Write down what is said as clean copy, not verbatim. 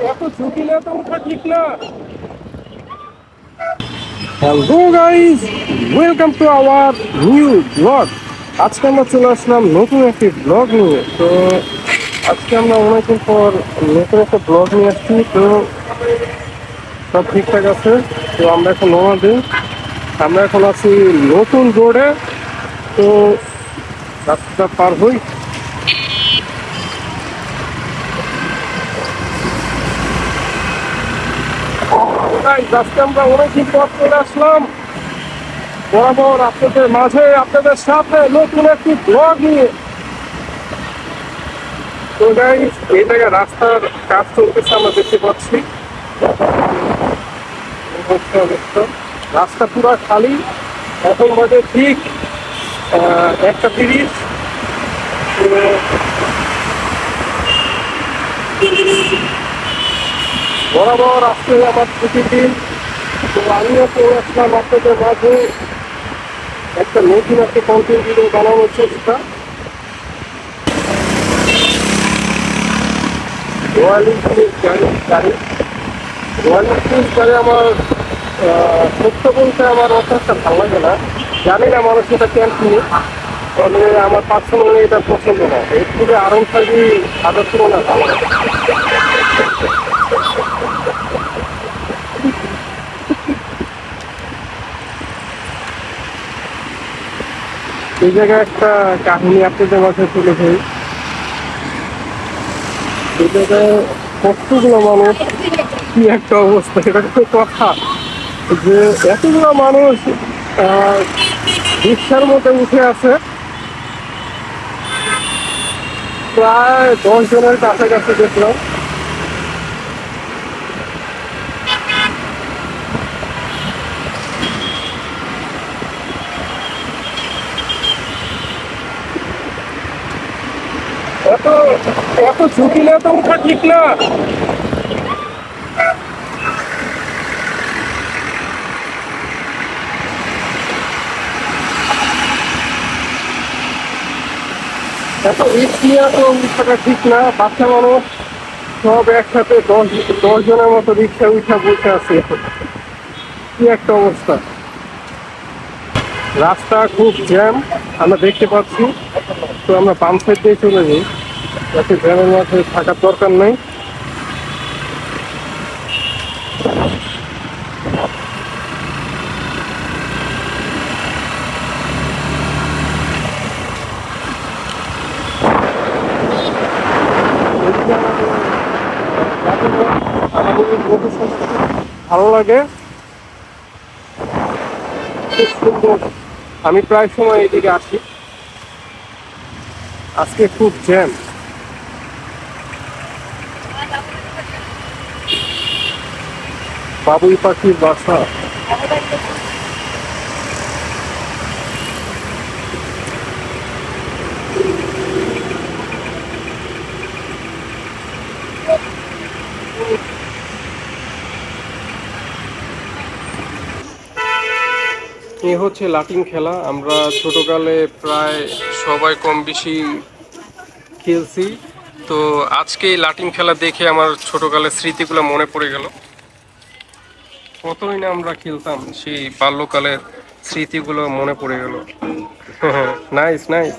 এত ঝুঁকি না তো ওঠা ঠিক না। Hello guys, welcome to our new blog. আজকে আমরা চলে আসলাম নতুন একটি ব্লগ নিয়ে। তো আজকে আমরা অনেকদিন পর নতুন একটা ব্লগ নিয়ে আসছি। তো সব ঠিকঠাক আছে। তো আমরা এখন রওনা দিই। আমরা এখন আছি নতুন রোডে। তো রাস্তা পার হই। আজকে আমরা অনেকদিন পর চলে আসলাম বরাবর আপনাদের মাঝে, আপনাদের সাথে নতুন একটি ব্লগ নিয়ে। তো গাইস, এই জায়গায় রাস্তার কাজ চলতেছে, আমরা দেখতে পাচ্ছি। এই হচ্ছে অবস্থা। রাস্তা পুরো খালি। এখন বাজে ঠিক 1:30। বরাবর আজকে আমার ছুটির দিন। তো আমিও চলে আসলাম আপনাদের মাঝে একটা নতুন একটা কন্টেন্ট ভিডিও বানানোর চেষ্টা। রয়্যাল এনফিল্ড গাড়ি রয়্যাল এনফিল্ড গাড়ি আমার সত্য বলতে আমার অত একটা ভালো লাগে না। জানি না মানুষ এটা কেন কিনে, তবে আমার পার্সোনালি এটা পছন্দ না। এর থেকে আরন ফাইভি আদার তুলনা ভালো। এই জায়গায় একটা কাহিনী আপনাদের মাঝে তুলে ধরি। এই জায়গায় কতগুলো মানুষ, কি একটা অবস্থা, এটা তো কথা যে এতগুলো মানুষ রিক্সার মধ্যে উঠে আছে। প্রায় 10 জনের কাছাকাছি দেখলাম। এত এত ঝুঁকি না তো ওঠা ঠিক না। এত রিস্ক নিয়ে তো উঠাটা ঠিক না। বাচ্চা মানুষ সব একসাথে 10 জনের মতো রিক্সা উঠা বসে আছে। কি একটা অবস্থা। রাস্তা খুব জ্যাম আমরা দেখতে পাচ্ছি। তো আমরা বাম সাইড দিয়ে চলে যাই, যাতে জ্যামের মাঝে থাকার দরকার নেই। ভালো লাগে, খুব সুন্দর। আমি প্রায় সময় এদিকে আসি। আজকে খুব জ্যাম। বাবুই পাখির বাসা। এ হচ্ছে লাটিম খেলা। আমরা ছোটকালে প্রায় সবাই কম বেশি খেলছি। তো আজকে এই লাটিম খেলা দেখে আমার ছোটকালের স্মৃতিগুলো মনে পড়ে গেল। কতই না আমরা খেলতাম, সেই বাল্যকালের স্মৃতিগুলো মনে পড়ে গেল। Nice nice.